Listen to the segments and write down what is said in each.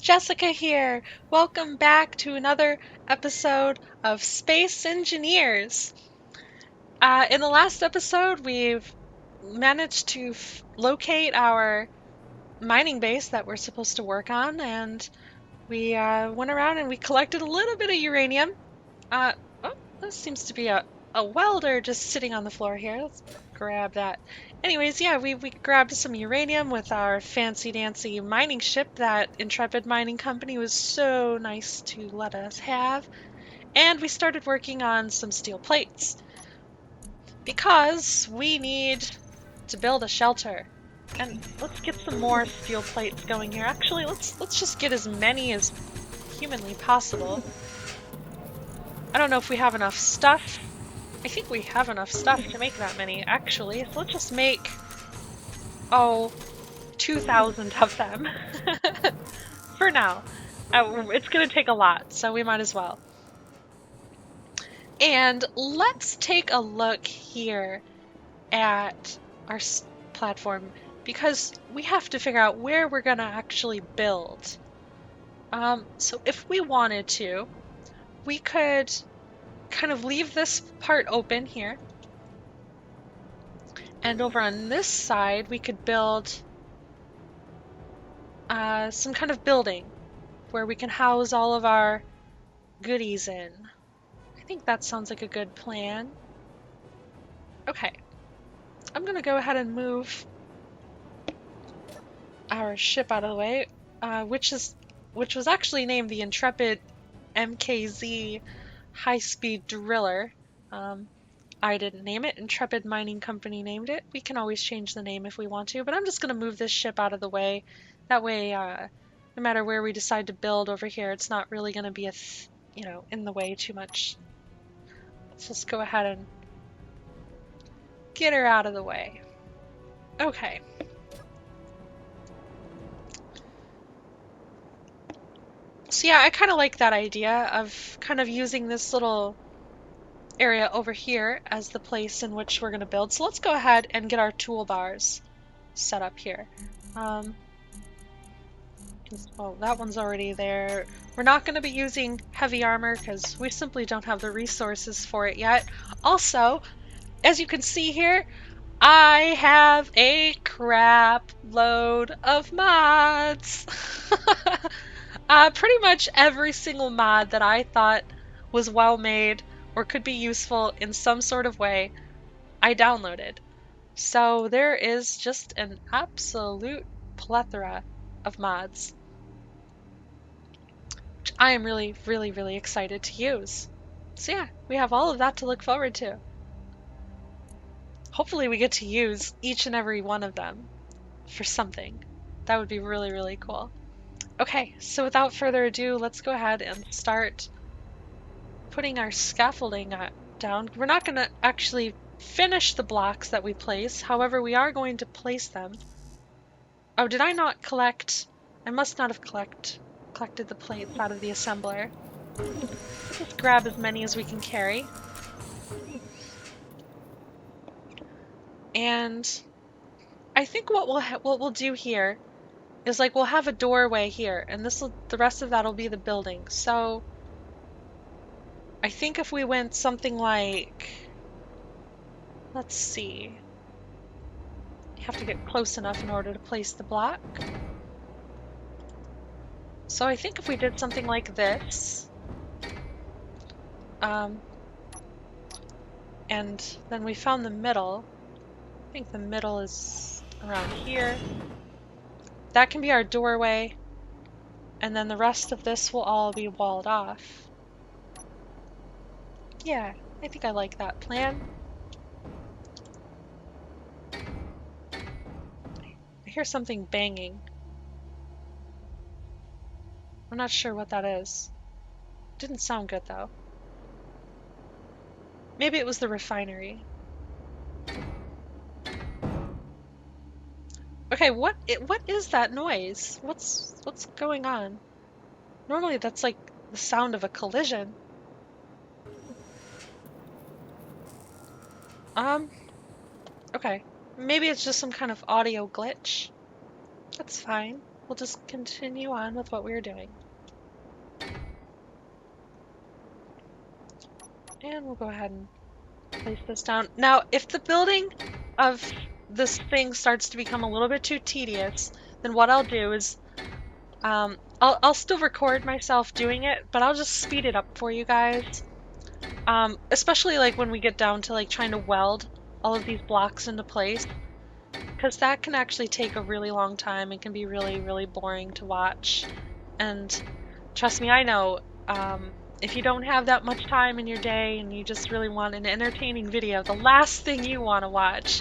Jessica here. Welcome back to another episode of Space Engineers. In the last episode, we've managed to locate our mining base that we're supposed to work on, and we went around and we collected a little bit of uranium. Uh, oh, this seems to be a welder just sitting on the floor here. Let's grab that. Anyways, yeah, we grabbed some uranium with our fancy dancy mining ship that Intrepid Mining Company was so nice to let us have. And we started working on some steel plates because we need to build a shelter. And let's get some more steel plates going here. Actually, let's just get as many as humanly possible. I don't know if we have enough stuff. I think we have enough stuff to make that many, actually. So let's just make, 2,000 of them. For now. It's gonna take a lot, so we might as well. And let's take a look here at our platform, because we have to figure out where we're gonna actually build. So if we wanted to, we could kind of leave this part open here. And over on this side, we could build some kind of building where we can house all of our goodies in. I think that sounds like a good plan. Okay, I'm gonna go ahead and move our ship out of the way, which was actually named the Intrepid MKZ High-Speed Driller. I didn't name it. Intrepid Mining Company named it. We can always change the name if we want to, but I'm just gonna move this ship out of the way. That way, no matter where we decide to build over here, it's not really gonna be in the way too much. Let's just go ahead and get her out of the way. Okay. So yeah, I kind of like that idea of kind of using this little area over here as the place in which we're going to build. So let's go ahead and get our toolbars set up here. Well, that one's already there. We're not going to be using heavy armor because we simply don't have the resources for it yet. Also, as you can see here, I have a crap load of mods. Pretty much every single mod that I thought was well made or could be useful in some sort of way, I downloaded. So there is just an absolute plethora of mods, which I am really, really, really excited to use. So yeah, we have all of that to look forward to. Hopefully we get to use each and every one of them for something. That would be really, really cool. Okay, so without further ado, let's go ahead and start putting our scaffolding down. We're not going to actually finish the blocks that we place, however, we are going to place them. Oh, did I not collect? I must not have collected the plates out of the assembler. Let's just grab as many as we can carry. And I think what we'll do here is like we'll have a doorway here, and the rest of that will be the building. So I think if we went something like, let's see, you have to get close enough in order to place the block. So I think if we did something like this, and then we found the middle, I think the middle is around here. That can be our doorway, and then the rest of this will all be walled off. Yeah, I think I like that plan. I hear something banging. I'm not sure what that is. Didn't sound good though. Maybe it was the refinery. Okay, what is that noise? What's going on? Normally that's like the sound of a collision. Okay. Maybe it's just some kind of audio glitch. That's fine. we'll just continue on with what we were doing. And we'll go ahead and place this down. Now, if the building of this thing starts to become a little bit too tedious, then what I'll do is I'll still record myself doing it, but I'll just speed it up for you guys. Especially like when we get down to like trying to weld all of these blocks into place, because that can actually take a really long time and can be really, really boring to watch. And trust me, I know, if you don't have that much time in your day and you just really want an entertaining video, the last thing you want to watch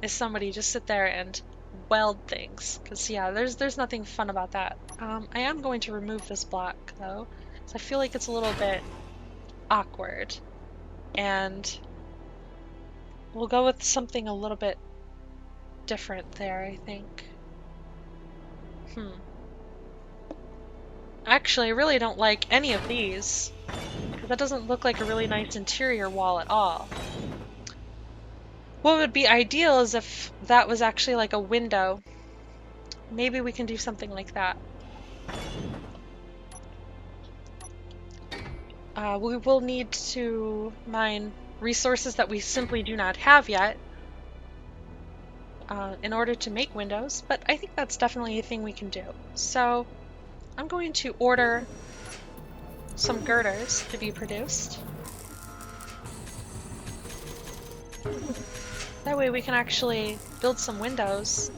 is somebody just sit there and weld things. Because, yeah, there's nothing fun about that. I am going to remove this block, though, because I feel like it's a little bit awkward. And we'll go with something a little bit different there, I think. Actually, I really don't like any of these, because that doesn't look like a really nice interior wall at all. What would be ideal is if that was actually like a window. Maybe we can do something like that. We will need to mine resources that we simply do not have yet in order to make windows, but I think that's definitely a thing we can do. So I'm going to order some girders to be produced. That way we can actually build some windows.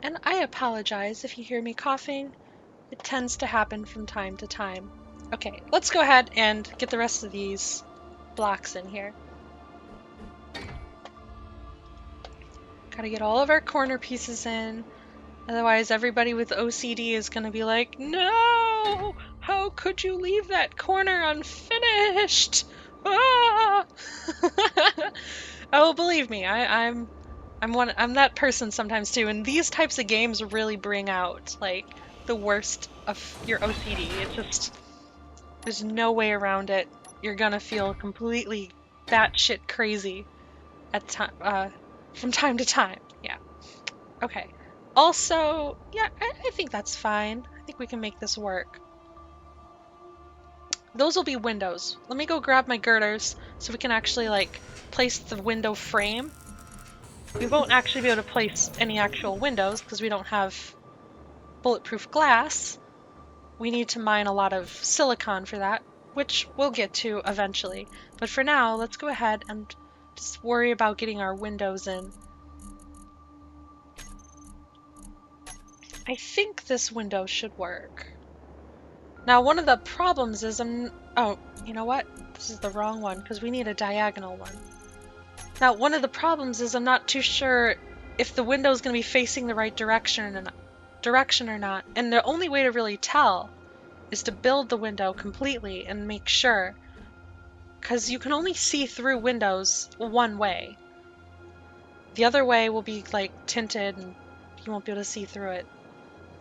And I apologize if you hear me coughing. It tends to happen from time to time. Okay, let's go ahead and get the rest of these blocks in here. Gotta get all of our corner pieces in. Otherwise, everybody with OCD is gonna be like, no! How could you leave that corner unfinished? Ah! Oh, believe me, I'm that person sometimes too, and these types of games really bring out like the worst of your OCD. It just there's no way around it. You're gonna feel completely batshit crazy at from time to time. Yeah. Okay. Also, yeah, I think that's fine. I think we can make this work. Those will be windows. Let me go grab my girders so we can actually, like, place the window frame. We won't actually be able to place any actual windows because we don't have bulletproof glass. We need to mine a lot of silicon for that, which we'll get to eventually. But for now, let's go ahead and just worry about getting our windows in. I think this window should work. Now, one of the problems is oh, you know what? This is the wrong one because we need a diagonal one. Now, one of the problems is I'm not too sure if the window is going to be facing the right direction or not. And the only way to really tell is to build the window completely and make sure, because you can only see through windows one way. The other way will be like tinted and you won't be able to see through it.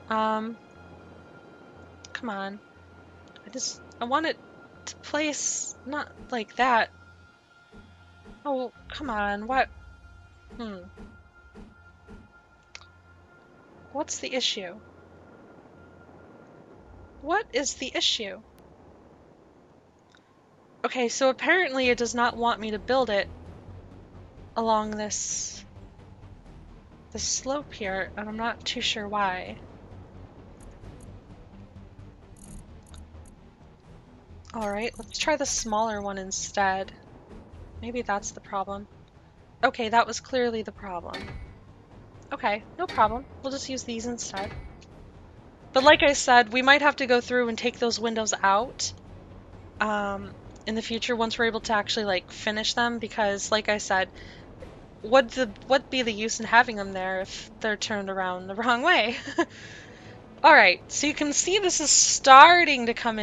Come on. I want it to place not like that. Oh, come on. What? What's the issue? What is the issue? Okay, so apparently it does not want me to build it along this slope here, and I'm not too sure why. Alright, let's try the smaller one instead. Maybe that's the problem. Okay, that was clearly the problem. Okay, no problem. We'll just use these instead. But like I said, we might have to go through and take those windows out in the future once we're able to actually like finish them, because like I said, what'd be the use in having them there if they're turned around the wrong way? Alright, so you can see this is starting to come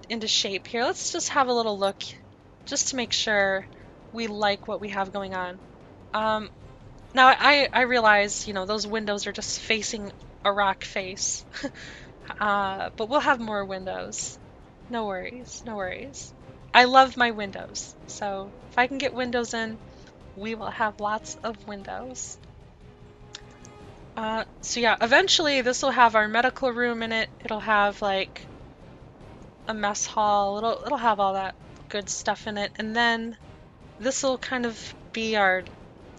into shape here. Let's just have a little look just to make sure we like what we have going on. Now I realize, you know, those windows are just facing a rock face. But we'll have more windows. No worries, no worries. I love my windows. So if I can get windows in, we will have lots of windows. So yeah, eventually this will have our medical room in it. It'll have like a mess hall. It'll have all that good stuff in it. And then this will kind of be our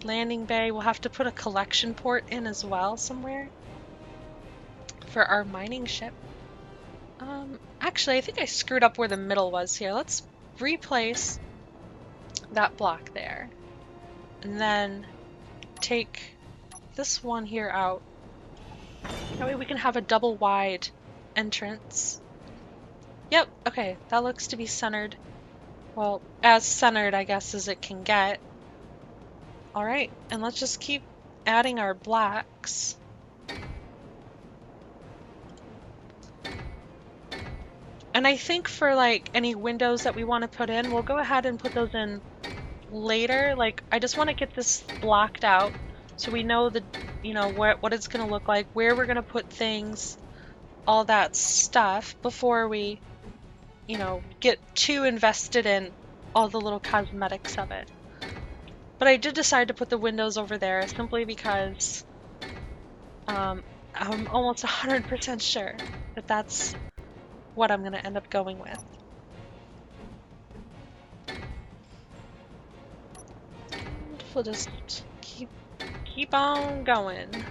landing bay. We'll have to put a collection port in as well somewhere for our mining ship. Actually, I think I screwed up where the middle was here. Let's replace that block there. And then take this one here out. That way we can have a double wide entrance. Yep, okay, that looks to be centered. Well, as centered, I guess, as it can get. Alright, and let's just keep adding our blocks. And I think for like any windows that we want to put in, we'll go ahead and put those in later. Like, I just want to get this blocked out so we know the, you know, what it's going to look like, where we're going to put things, all that stuff before we, you know, get too invested in all the little cosmetics of it. But I did decide to put the windows over there simply because I'm almost 100% sure that that's what I'm going to end up going with. And we'll just keep on going.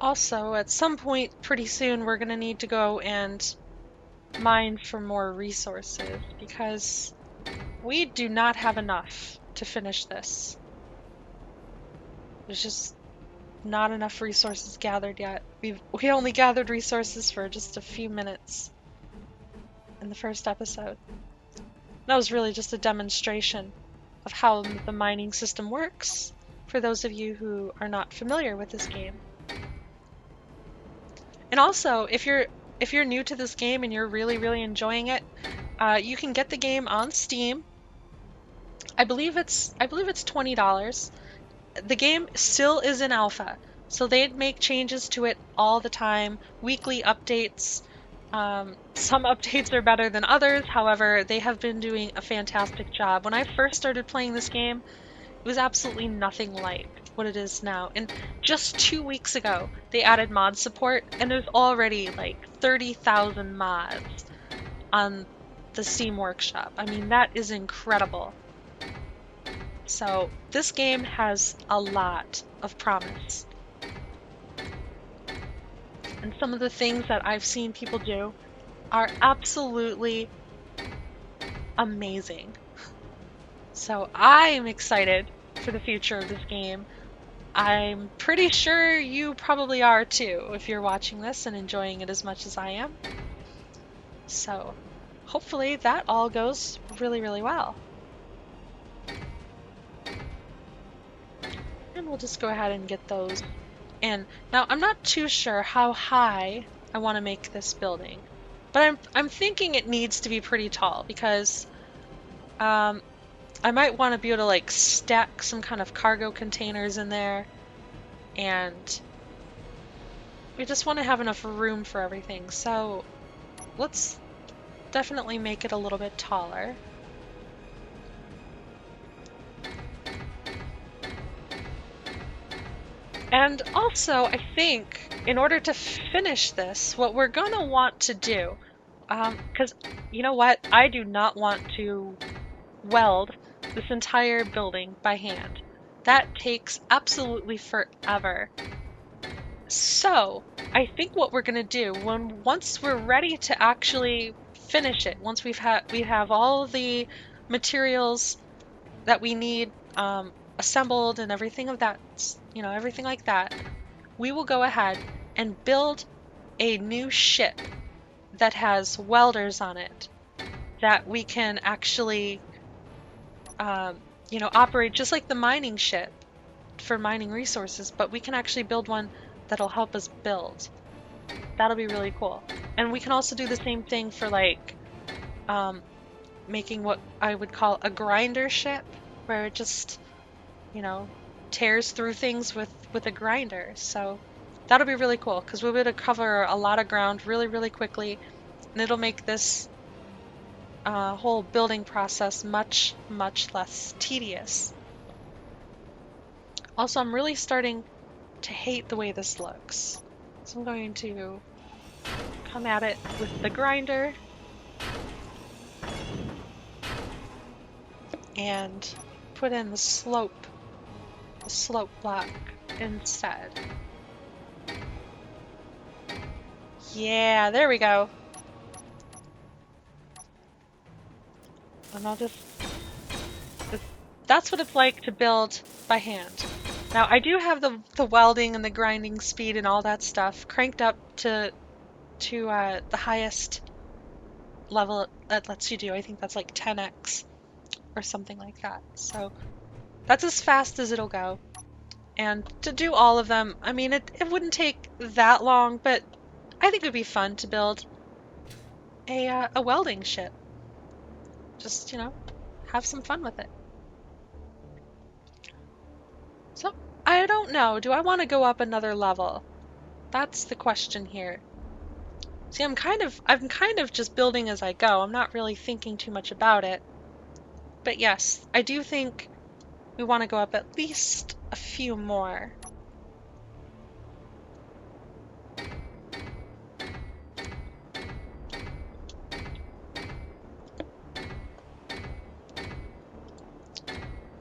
Also, at some point pretty soon, we're going to need to go and mine for more resources because we do not have enough to finish this. There's just not enough resources gathered yet. We only gathered resources for just a few minutes in the first episode. That was really just a demonstration of how the mining system works for those of you who are not familiar with this game. And also, if you're new to this game and you're really enjoying it, you can get the game on Steam. I believe it's $20. The game still is in alpha, so they make changes to it all the time, weekly updates. Some updates are better than others, however, they have been doing a fantastic job. When I first started playing this game, it was absolutely nothing like what it is now. And just 2 weeks ago, they added mod support, and there's already like 30,000 mods on the Steam Workshop. I mean, that is incredible. So this game has a lot of promise. And some of the things that I've seen people do are absolutely amazing. So I'm excited for the future of this game. I'm pretty sure you probably are too, if you're watching this and enjoying it as much as I am. So hopefully that all goes really well. And we'll just go ahead and get those in. Now, I'm not too sure how high I want to make this building, but I'm thinking it needs to be pretty tall because I might want to be able to like stack some kind of cargo containers in there, and we just want to have enough room for everything. So let's definitely make it a little bit taller. And also, I think, in order to finish this, what we're going to want to do, because you know what? I do not want to weld this entire building by hand. That takes absolutely forever. So, I think what we're going to do, once we're ready to actually finish it, once we have all the materials that we need assembled and everything of that, you know, everything like that, we will go ahead and build a new ship that has welders on it that we can actually, you know, operate just like the mining ship for mining resources, but we can actually build one that'll help us build. That'll be really cool. And we can also do the same thing for like making what I would call a grinder ship, where it just, you know, tears through things with a grinder. So That'll be really cool because we'll be able to cover a lot of ground really, really quickly, and it'll make this whole building process much, much less tedious. Also, I'm really starting to hate the way this looks. So I'm going to come at it with the grinder and put in the slope block instead. Yeah, there we go. And I'll just... That's what it's like to build by hand. Now, I do have the welding and the grinding speed and all that stuff cranked up to the highest level it lets you do. I think that's like 10x or something like that. So that's as fast as it'll go. And to do all of them, I mean, it wouldn't take that long, but I think it would be fun to build a welding ship. Just, you know, have some fun with it. So, I don't know. Do I want to go up another level? That's the question here. See, I'm kind of just building as I go. I'm not really thinking too much about it. But yes, I do think we want to go up at least a few more.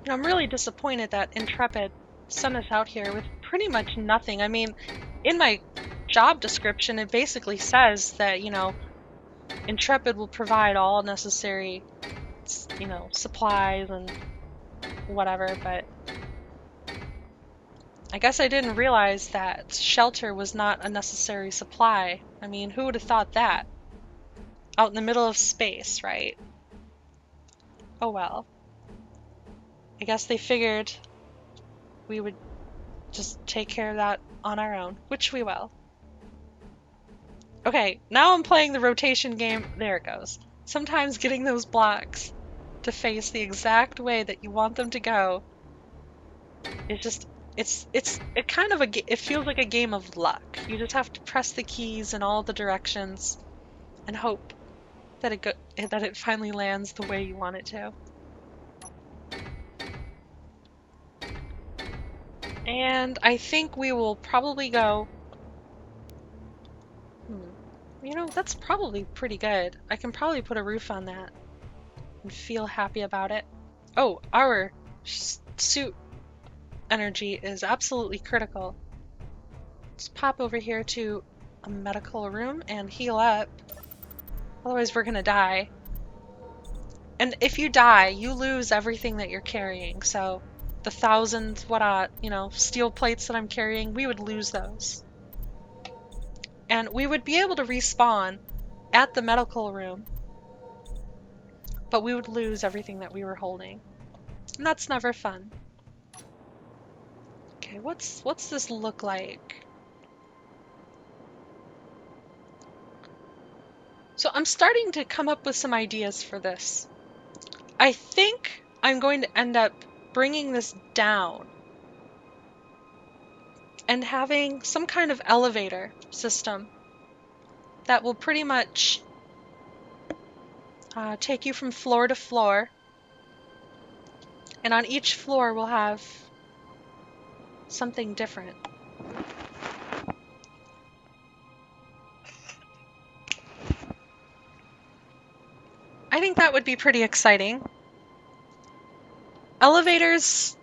I'm really disappointed that Intrepid sent us out here with pretty much nothing. I mean, in my job description, it basically says that, you know, Intrepid will provide all necessary, you know, supplies and whatever, but I guess I didn't realize that shelter was not a necessary supply. I mean, who would have thought that? Out in the middle of space, right? Oh well. I guess they figured we would just take care of that on our own, which we will. Okay, now I'm playing the rotation game. There it goes. Sometimes getting those blocks to face the exact way that you want them to go is just it kind of it feels like a game of luck. You just have to press the keys in all the directions and hope that it finally lands the way you want it to. And I think we will probably go... You know, that's probably pretty good. I can probably put a roof on that and feel happy about it. Oh, our suit energy is absolutely critical. Let's pop over here to a medical room and heal up. Otherwise we're gonna die. And if you die, you lose everything that you're carrying. So the thousand, you know, steel plates that I'm carrying, we would lose those. And we would be able to respawn at the medical room, but we would lose everything that we were holding. And that's never fun. Okay, what's this look like? So I'm starting to come up with some ideas for this. I think I'm going to end up bringing this down and having some kind of elevator system that will pretty much take you from floor to floor. And on each floor we'll have something different. I think that would be pretty exciting. Elevators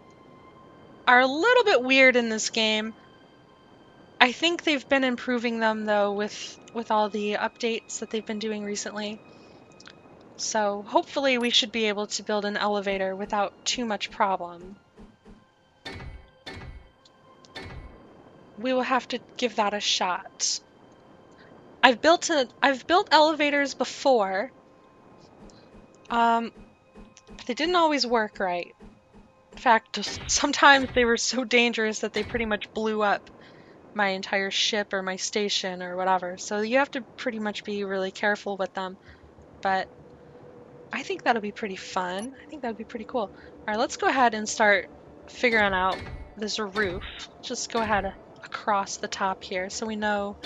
are a little bit weird in this game. I think they've been improving them though with all the updates that they've been doing recently. So hopefully we should be able to build an elevator without too much problem. We will have to give that a shot. I've built elevators before. But they didn't always work right. In fact, sometimes they were so dangerous that they pretty much blew up my entire ship or my station or whatever. So you have to pretty much be really careful with them. But I think that'll be pretty fun. I think that'd be pretty cool. All right, let's go ahead and start figuring out this roof. Just go ahead across the top here so we know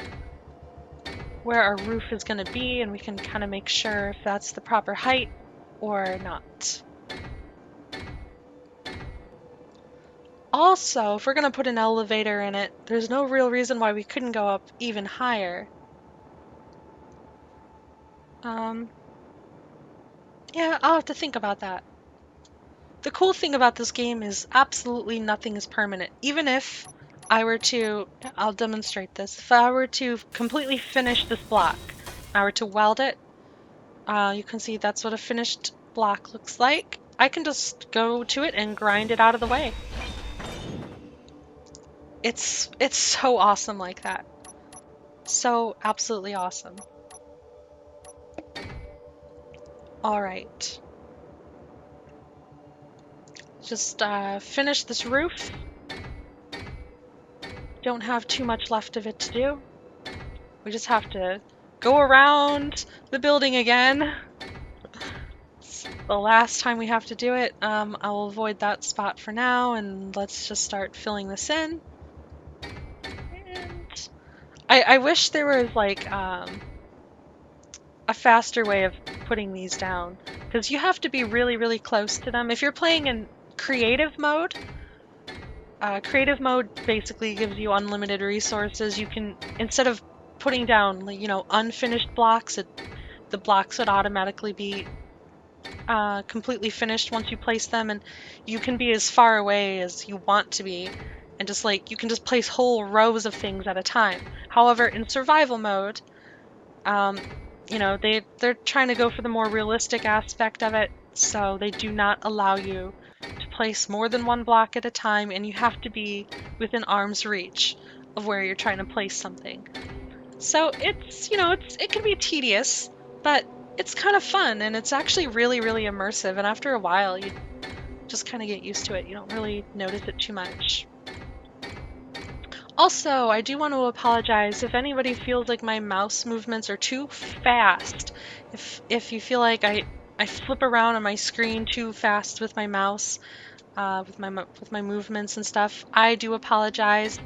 where our roof is going to be, and we can kind of make sure if that's the proper height or not. Also, if we're going to put an elevator in it, there's no real reason why we couldn't go up even higher. Yeah, I'll have to think about that. The cool thing about this game is absolutely nothing is permanent. Even if I were to, I'll demonstrate this, if I were to completely finish this block, I were to weld it, you can see that's what a finished block looks like. I can just go to it and grind it out of the way. It's so awesome like that. So absolutely awesome. All right. Just finish this roof. Don't have too much left of it to do. We just have to go around the building again. It's the last time we have to do it. I'll avoid that spot for now, and let's just start filling this in. And I wish there was like a faster way of putting these down, because you have to be really, really close to them. If you're playing in creative mode basically gives you unlimited resources. You can, instead of putting down, you know, unfinished blocks, the blocks would automatically be completely finished once you place them, and you can be as far away as you want to be, and just like, you can just place whole rows of things at a time. However, in survival mode, you know, they're trying to go for the more realistic aspect of it, so they do not allow you to place more than one block at a time, and you have to be within arm's reach of where you're trying to place something. So it's, you know, it can be tedious, but it's kind of fun, and it's actually really, really immersive, and after a while you just kind of get used to it. You don't really notice it too much. Also, I do want to apologize if anybody feels like my mouse movements are too fast. If you feel like I flip around on my screen too fast with my mouse, with my movements and stuff, I do apologize.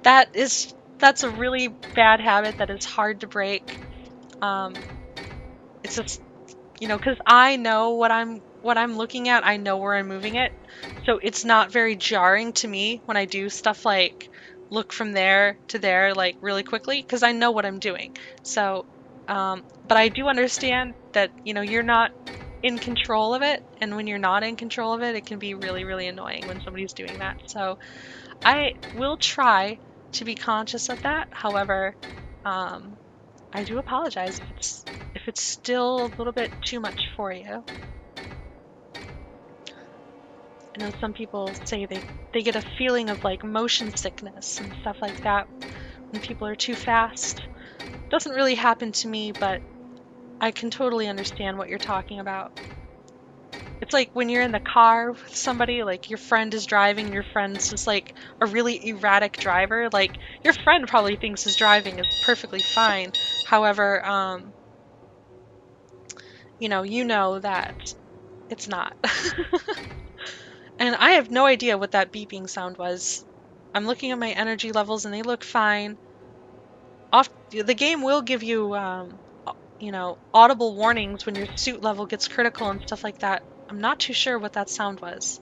That's a really bad habit that is hard to break. It's just, you know, because I know what I'm looking at, I know where I'm moving it, so it's not very jarring to me when I do stuff like look from there to there like really quickly, because I know what I'm doing. So, but I do understand that, you know, you're not in control of it, and when you're not in control of it, it can be really, really annoying when somebody's doing that. So I will try to be conscious of that. However, I do apologize if it's still a little bit too much for you. I know some people say they get a feeling of like motion sickness and stuff like that when people are too fast. It doesn't really happen to me, but I can totally understand what you're talking about. It's like when you're in the car with somebody, like your friend is driving, your friend's just like a really erratic driver. Like, your friend probably thinks his driving is perfectly fine. However, you know that it's not. And I have no idea what that beeping sound was. I'm looking at my energy levels and they look fine. The game will give you, you know, audible warnings when your suit level gets critical and stuff like that. I'm not too sure what that sound was.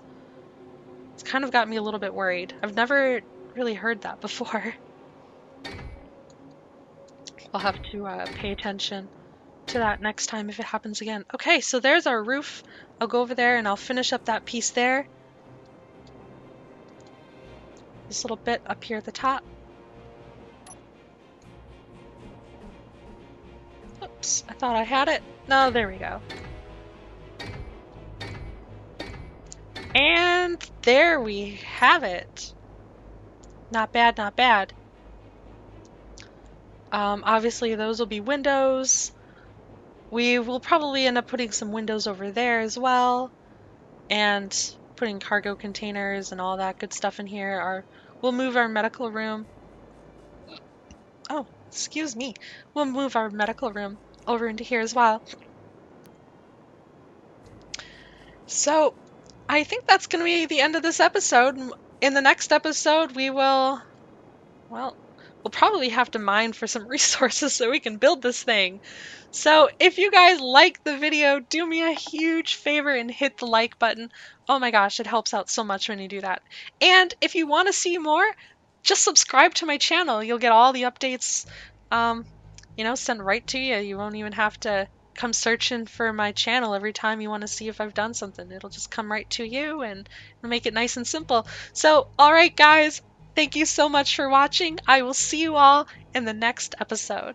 It's kind of got me a little bit worried. I've never really heard that before. I'll have to pay attention to that next time if it happens again. Okay, so there's our roof. I'll go over there and I'll finish up that piece there. This little bit up here at the top. Oops, I thought I had it. No, there we go. And there we have it. Not bad, not bad. Obviously those will be windows. We will probably end up putting some windows over there as well, and putting cargo containers and all that good stuff in here. We'll move our medical room. Oh, excuse me. We'll move our medical room over into here as well. So, I think that's going to be the end of this episode. In the next episode, we will Well, we'll probably have to mine for some resources so we can build this thing. So if you guys like the video, do me a huge favor and hit the like button. Oh my gosh, it helps out so much when you do that. And if you want to see more, just subscribe to my channel. You'll get all the updates, um, sent right to you. You won't even have to come searching for my channel every time you want to see if I've done something. It'll just come right to you and make it nice and simple. So, all right, guys, thank you so much for watching. I will see you all in the next episode.